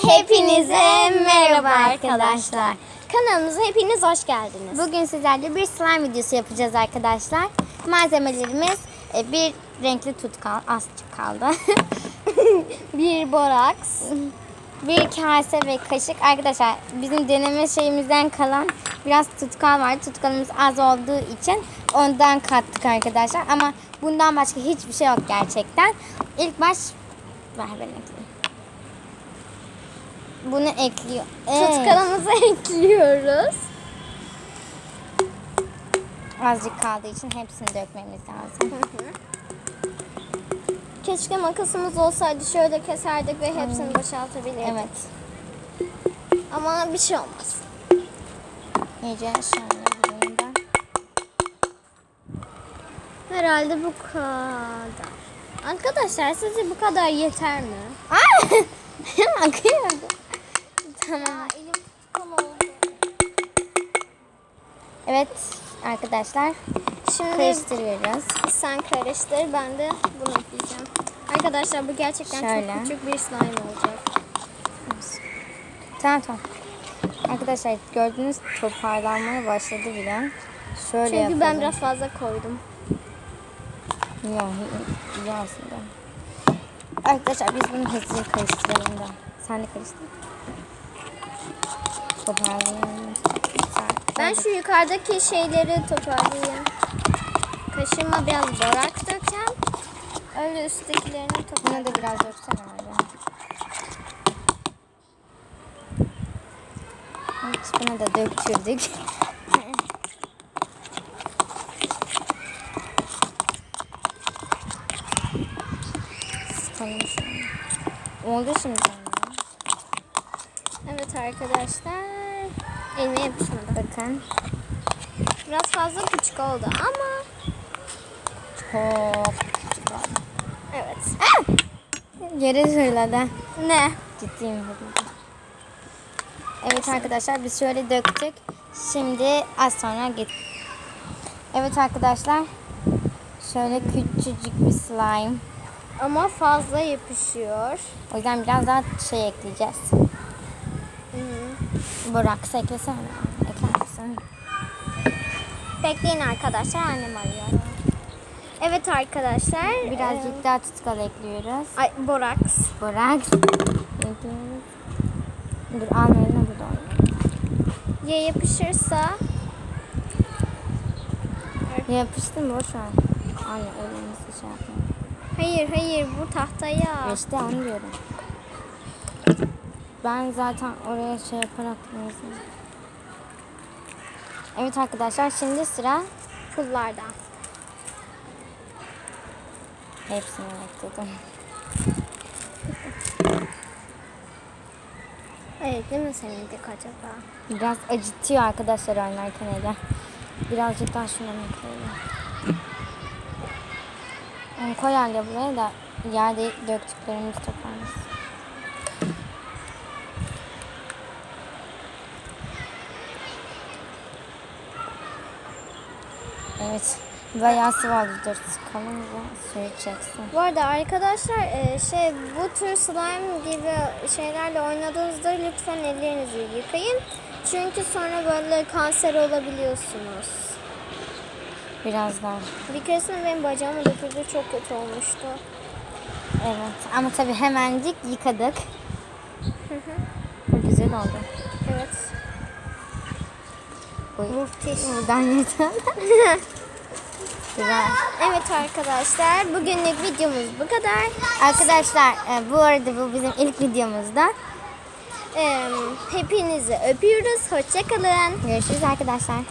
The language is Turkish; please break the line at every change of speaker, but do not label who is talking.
Hepinize merhaba arkadaşlar. Kanalımıza hepiniz hoş geldiniz.
Bugün sizlerle bir slime videosu yapacağız arkadaşlar. Malzemelerimiz bir renkli tutkal, azıcık kaldı.
Bir boraks,
bir kase ve kaşık. Arkadaşlar bizim deneme şeyimizden kalan biraz tutkal var. Tutkalımız az olduğu için ondan kattık arkadaşlar. Ama bundan başka hiçbir şey yok gerçekten. İlk baş ver ben ekleyeyim. Bunu ekliyor.
tutkalımızı ekliyoruz.
Azıcık kaldığı için hepsini dökmemiz lazım.
Keşke makasımız olsaydı, şöyle keserdik ve hepsini boşaltabilirdik.
Evet.
Ama bir şey olmaz.
İyice şöyle vurayım ben.
Herhalde bu kadar. Arkadaşlar sizce bu kadar yeter mi?
Hemen kıyamadım.
Tamam. Elim tam oldu.
Evet arkadaşlar.
Şimdi
Karıştırıyoruz.
sen karıştır, ben de bunu ekleyeceğim. Arkadaşlar bu gerçekten
Şöyle.
çok küçük bir slime olacak.
Tamam. Arkadaşlar gördüğünüz toparlanmaya başladı bile. Şöyle
Çünkü
yapalım.
ben biraz fazla koydum.
İyi aslında. Arkadaşlar biz bunu hızlıca karıştıralım da. Sen de karıştır. Toparlayalım.
Ben şu yukarıdaki şeyleri toparlayayım. Kaşığıma biraz boraks dökeceğim. Öyle üsttekilerini
Buna
toparlayayım.
da biraz döksene abi. Evet, buna da döktürdük. Sıkalım şunu. Oldu şimdi.
Evet arkadaşlar. Elime yapışmadı.
Bakın.
Biraz fazla küçük oldu ama
Çok küçük oldu.
evet.
Yere fırladı.
Ne?
Ciddiyim. Evet arkadaşlar biz şöyle döktük. Şimdi az sonra git. Evet arkadaşlar. Şöyle küçücük bir slime.
Ama fazla yapışıyor.
O yüzden biraz daha şey ekleyeceğiz. Boraks eklesene. Ekler misin?
Bekleyin arkadaşlar, annem arıyor. Evet arkadaşlar.
Birazcık daha tutkal ekliyoruz.
Ay, boraks.
Boraks ekliyoruz. Dur almayalım burada oynayalım.
Ya yapışırsa?
Yapıştı mı? Boş ver. Anne elimizi şey yapma.
Hayır, bu tahtaya.
İşte onu diyorum. Ben zaten oraya şey yaparak yazdım. Evet arkadaşlar şimdi sıra
Pullardan.
hepsini ekledim.
Evet, değil mi seninki acaba?
Biraz acıtıyor arkadaşlar oynarken ele. Birazcık daha şundan ekleyelim. Onu koy anne buraya da yerde döktüklerimiz toparlasın. Evet. Bayağı sıvı oldu. Dur sıkalım da suyu çeksin.
Bu arada arkadaşlar bu tür slime gibi şeylerle oynadığınızda lütfen ellerinizi yıkayın. Çünkü sonra böyle kanser olabiliyorsunuz.
Biraz daha.
Bir keresinde benim bacağıma döküldü, çok kötü olmuştu.
Evet ama tabii hemencik yıkadık. Güzel oldu.
Evet. Muhteşem.
Buradan yeter. Güzel.
Evet arkadaşlar, bugünlük videomuz bu kadar.
Arkadaşlar bu arada bu bizim ilk videomuzda.
Hepinizi öpüyoruz. Hoşça kalın.
Görüşürüz arkadaşlar.